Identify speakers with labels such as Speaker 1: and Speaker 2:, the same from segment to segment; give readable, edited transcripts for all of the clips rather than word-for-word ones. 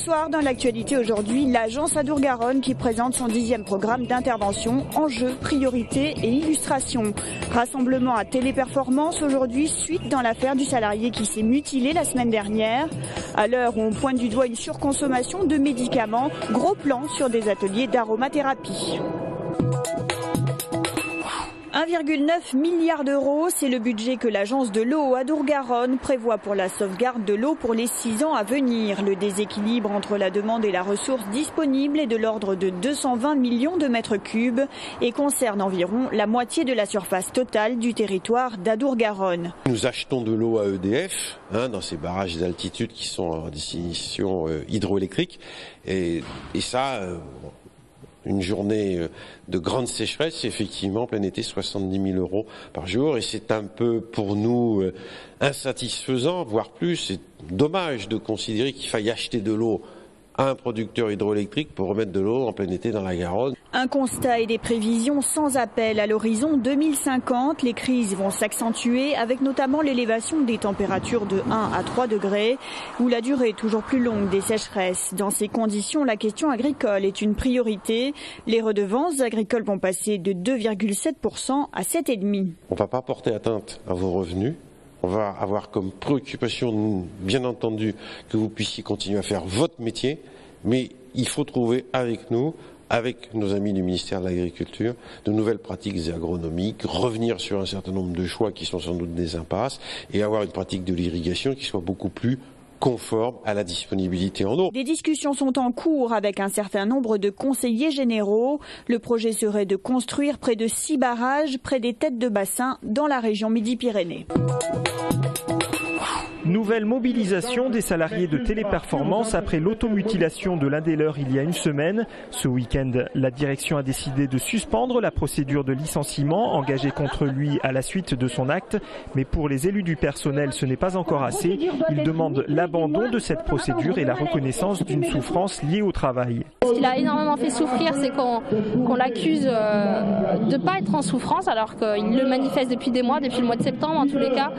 Speaker 1: Bonsoir, dans l'actualité aujourd'hui, l'agence Adour-Garonne qui présente son 10e programme d'intervention, enjeux, priorités et illustrations. Rassemblement à Téléperformance aujourd'hui, suite dans l'affaire du salarié qui s'est mutilé la semaine dernière. À l'heure où on pointe du doigt une surconsommation de médicaments, gros plan sur des ateliers d'aromathérapie. 1,9 milliard d'euros, c'est le budget que l'agence de l'eau Adour-Garonne prévoit pour la sauvegarde de l'eau pour les 6 ans à venir. Le déséquilibre entre la demande et la ressource disponible est de l'ordre de 220 millions de mètres cubes et concerne environ la moitié de la surface totale du territoire d'Adour-Garonne.
Speaker 2: Nous achetons de l'eau à EDF, dans ces barrages d'altitude qui sont en destination hydroélectrique et ça... Une journée de grande sécheresse, effectivement, plein été, 70 000 euros par jour. Et c'est un peu, pour nous, insatisfaisant, voire plus. C'est dommage de considérer qu'il faille acheter de l'eau à un producteur hydroélectrique pour remettre de l'eau en plein été dans la Garonne. Un
Speaker 1: constat et des prévisions sans appel à l'horizon 2050. Les crises vont s'accentuer avec notamment l'élévation des températures de 1 à 3 degrés ou la durée toujours plus longue des sécheresses. Dans ces conditions, la question agricole est une priorité. Les redevances agricoles vont passer de 2,7% à 7,5%.
Speaker 2: On ne va pas porter atteinte à vos revenus. On va avoir comme préoccupation, bien entendu, que vous puissiez continuer à faire votre métier, mais il faut trouver avec nous, avec nos amis du ministère de l'Agriculture, de nouvelles pratiques agronomiques, revenir sur un certain nombre de choix qui sont sans doute des impasses, et avoir une pratique de l'irrigation qui soit beaucoup plus conforme à la disponibilité en eau.
Speaker 1: Des discussions sont en cours avec un certain nombre de conseillers généraux. Le projet serait de construire près de 6 barrages près des têtes de bassin dans la région Midi-Pyrénées.
Speaker 3: Nouvelle mobilisation des salariés de Téléperformance après l'automutilation de l'un des leurs il y a une semaine. Ce week-end, la direction a décidé de suspendre la procédure de licenciement engagée contre lui à la suite de son acte. Mais pour les élus du personnel, ce n'est pas encore assez. Ils demandent l'abandon de cette procédure et la reconnaissance d'une souffrance liée au travail.
Speaker 4: Ce qui l'a énormément fait souffrir, c'est qu'on l'accuse de ne pas être en souffrance alors qu'il le manifeste depuis des mois, depuis le mois de septembre en tous les cas.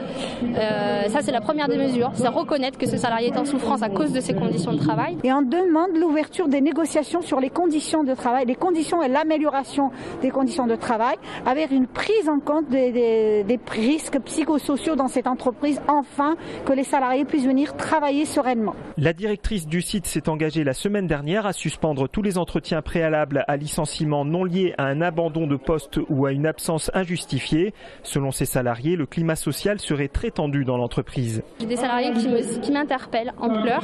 Speaker 4: Ça, c'est la première des mesures, c'est reconnaître que ce salarié est en souffrance à cause de ses conditions de travail.
Speaker 5: Et on demande l'ouverture des négociations sur les conditions de travail, les conditions et l'amélioration des conditions de travail, avec une prise en compte des risques psychosociaux dans cette entreprise, afin que les salariés puissent venir travailler sereinement.
Speaker 3: La directrice du site s'est engagée la semaine dernière à suspendre tous les entretiens préalables à licenciement non liés à un abandon de poste ou à une absence injustifiée. Selon ces salariés, le climat social serait très tendu dans l'entreprise.
Speaker 4: J'ai des salariés qui m'interpellent en pleurs.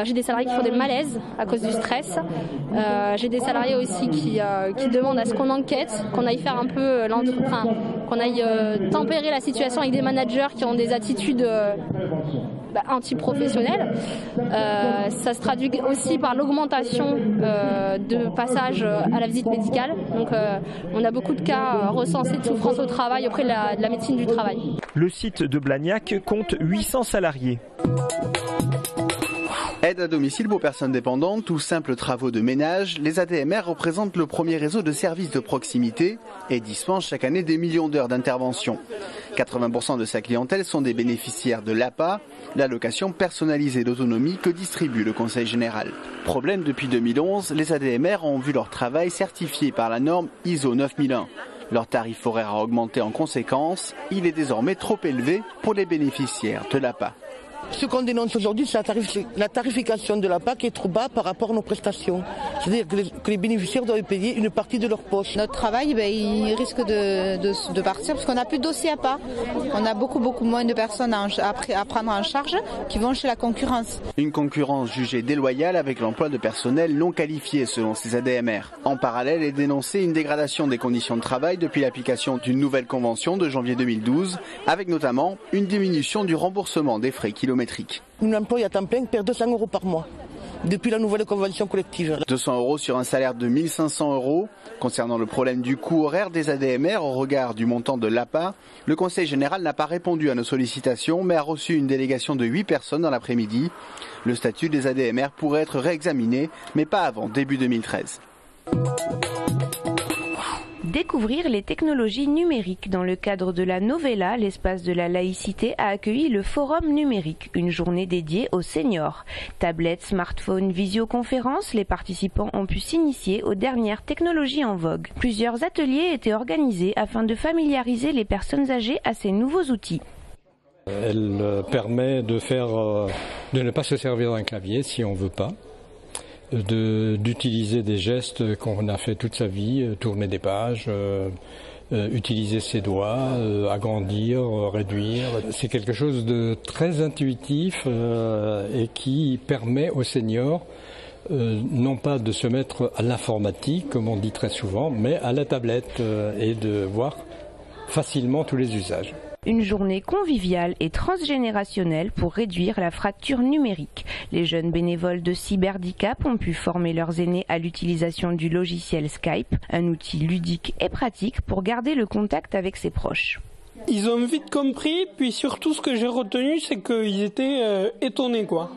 Speaker 4: J'ai des salariés qui font des malaises à cause du stress. J'ai des salariés aussi qui demandent à ce qu'on enquête, qu'on aille faire un peu qu'on aille tempérer la situation avec des managers qui ont des attitudes anti-professionnelles. Ça se traduit aussi par l'augmentation de passage à la visite médicale. Donc on a beaucoup de cas recensés de souffrance au travail auprès de la médecine du travail.
Speaker 3: Le site de Blagnac compte 800 salariés.
Speaker 6: Aide à domicile pour personnes dépendantes ou simples travaux de ménage, les ADMR représentent le premier réseau de services de proximité et dispensent chaque année des millions d'heures d'intervention. 80% de sa clientèle sont des bénéficiaires de l'APA, l'allocation personnalisée d'autonomie que distribue le Conseil général. Problème, depuis 2011, les ADMR ont vu leur travail certifié par la norme ISO 9001. Leur tarif horaire a augmenté en conséquence. Il est désormais trop élevé pour les bénéficiaires de l'APA.
Speaker 7: Ce qu'on dénonce aujourd'hui, c'est la tarification de l'APA qui est trop bas par rapport à nos prestations. C'est-à-dire que les bénéficiaires doivent payer une partie de leur poche.
Speaker 8: Notre travail, il risque de partir parce qu'on n'a plus de dossier APA. On a beaucoup moins de personnes à prendre en charge qui vont chez la concurrence.
Speaker 6: Une concurrence jugée déloyale avec l'emploi de personnel non qualifié selon ces ADMR. En parallèle est dénoncée une dégradation des conditions de travail depuis l'application d'une nouvelle convention de janvier 2012, avec notamment une diminution du remboursement des frais kilométriques.
Speaker 7: Une employée à temps plein perd 200 € par mois depuis la nouvelle convention collective.
Speaker 6: 200 € sur un salaire de 1 500 €. Concernant le problème du coût horaire des ADMR au regard du montant de l'APA, le Conseil général n'a pas répondu à nos sollicitations mais a reçu une délégation de 8 personnes dans l'après-midi. Le statut des ADMR pourrait être réexaminé, mais pas avant début 2013.
Speaker 9: Découvrir les technologies numériques. Dans le cadre de la Novella, l'espace de la laïcité a accueilli le Forum numérique, une journée dédiée aux seniors. Tablettes, smartphones, visioconférences, les participants ont pu s'initier aux dernières technologies en vogue. Plusieurs ateliers étaient organisés afin de familiariser les personnes âgées à ces nouveaux outils.
Speaker 10: Elle permet de ne pas se servir d'un clavier si on ne veut pas. D'utiliser des gestes qu'on a fait toute sa vie, tourner des pages, utiliser ses doigts, agrandir, réduire. C'est quelque chose de très intuitif et qui permet aux seniors non pas de se mettre à l'informatique, comme on dit très souvent, mais à la tablette et de voir facilement tous les usages.
Speaker 9: Une journée conviviale et transgénérationnelle pour réduire la fracture numérique. Les jeunes bénévoles de Cyberdicap ont pu former leurs aînés à l'utilisation du logiciel Skype, un outil ludique et pratique pour garder le contact avec ses proches.
Speaker 11: Ils ont vite compris, puis surtout ce que j'ai retenu, c'est qu'ils étaient étonnés, quoi.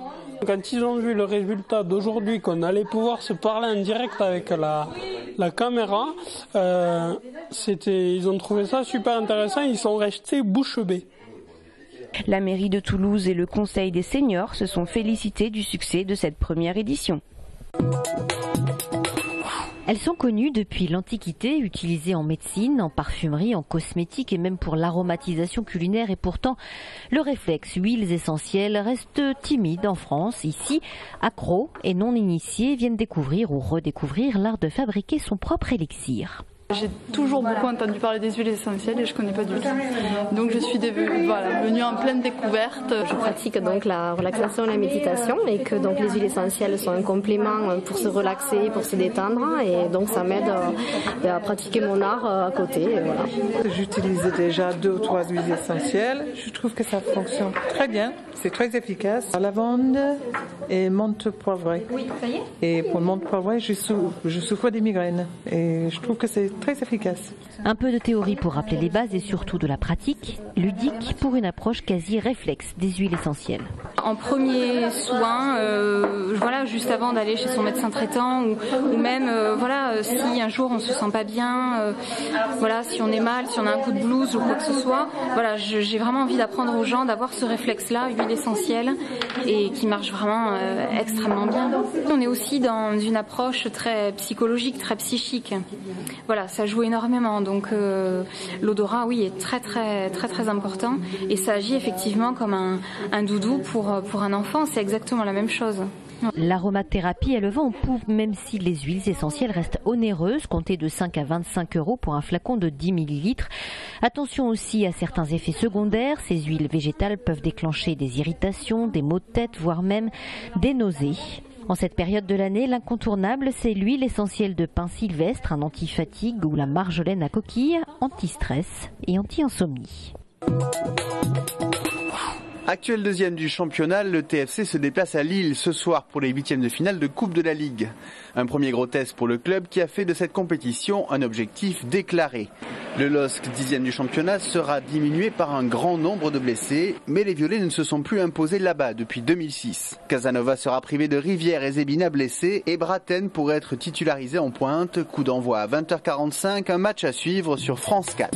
Speaker 11: Quand ils ont vu le résultat d'aujourd'hui, qu'on allait pouvoir se parler en direct avec la caméra, ils ont trouvé ça super intéressant, ils sont restés bouche bée.
Speaker 9: La mairie de Toulouse et le Conseil des seniors se sont félicités du succès de cette première édition.
Speaker 12: Elles sont connues depuis l'Antiquité, utilisées en médecine, en parfumerie, en cosmétique et même pour l'aromatisation culinaire. Et pourtant, le réflexe huiles essentielles reste timide en France. Ici, accros et non initiés viennent découvrir ou redécouvrir l'art de fabriquer son propre élixir.
Speaker 13: J'ai toujours beaucoup entendu parler des huiles essentielles et je ne connais pas du tout. Donc je suis venue en pleine découverte.
Speaker 4: Je pratique donc la relaxation et la méditation et que donc les huiles essentielles sont un complément pour se relaxer, pour se détendre et donc ça m'aide à pratiquer mon art à côté. Et voilà.
Speaker 14: J'utilise déjà 2 ou 3 huiles essentielles. Je trouve que ça fonctionne très bien. C'est très efficace. Lavande et menthe poivrée.
Speaker 4: Oui, ça y est.
Speaker 14: Et pour le menthe poivrée, je souffre des migraines et je trouve que c'est très efficace.
Speaker 12: Un peu de théorie pour rappeler les bases et surtout de la pratique, ludique pour une approche quasi réflexe des huiles essentielles.
Speaker 13: En premier soin, juste avant d'aller chez son médecin traitant ou même si un jour on se sent pas bien, si on est mal, si on a un coup de blues ou quoi que ce soit, j'ai vraiment envie d'apprendre aux gens d'avoir ce réflexe-là, huile essentielle, et qui marche vraiment extrêmement bien. On est aussi dans une approche très psychologique, très psychique. Voilà, ça joue énormément. Donc l'odorat, oui, est très très très très important et ça agit effectivement comme un doudou pour un enfant. C'est exactement la même chose.
Speaker 12: L'aromathérapie, elle vend en poupe, même si les huiles essentielles restent onéreuses, comptez de 5 à 25 € pour un flacon de 10 ml. Attention aussi à certains effets secondaires. Ces huiles végétales peuvent déclencher des irritations, des maux de tête, voire même des nausées. En cette période de l'année, l'incontournable, c'est l'huile essentielle de pin sylvestre, un anti-fatigue ou la marjolaine à coquille, anti-stress et anti-insomnie.
Speaker 6: Actuel deuxième du championnat, le TFC se déplace à Lille ce soir pour les 8e de finale de Coupe de la Ligue. Un premier gros test pour le club qui a fait de cette compétition un objectif déclaré. Le LOSC 10e du championnat sera diminué par un grand nombre de blessés, mais les Violets ne se sont plus imposés là-bas depuis 2006. Casanova sera privé de Rivière et Zebina blessés et Braten pourrait être titularisé en pointe. Coup d'envoi à 20h45, un match à suivre sur France 4.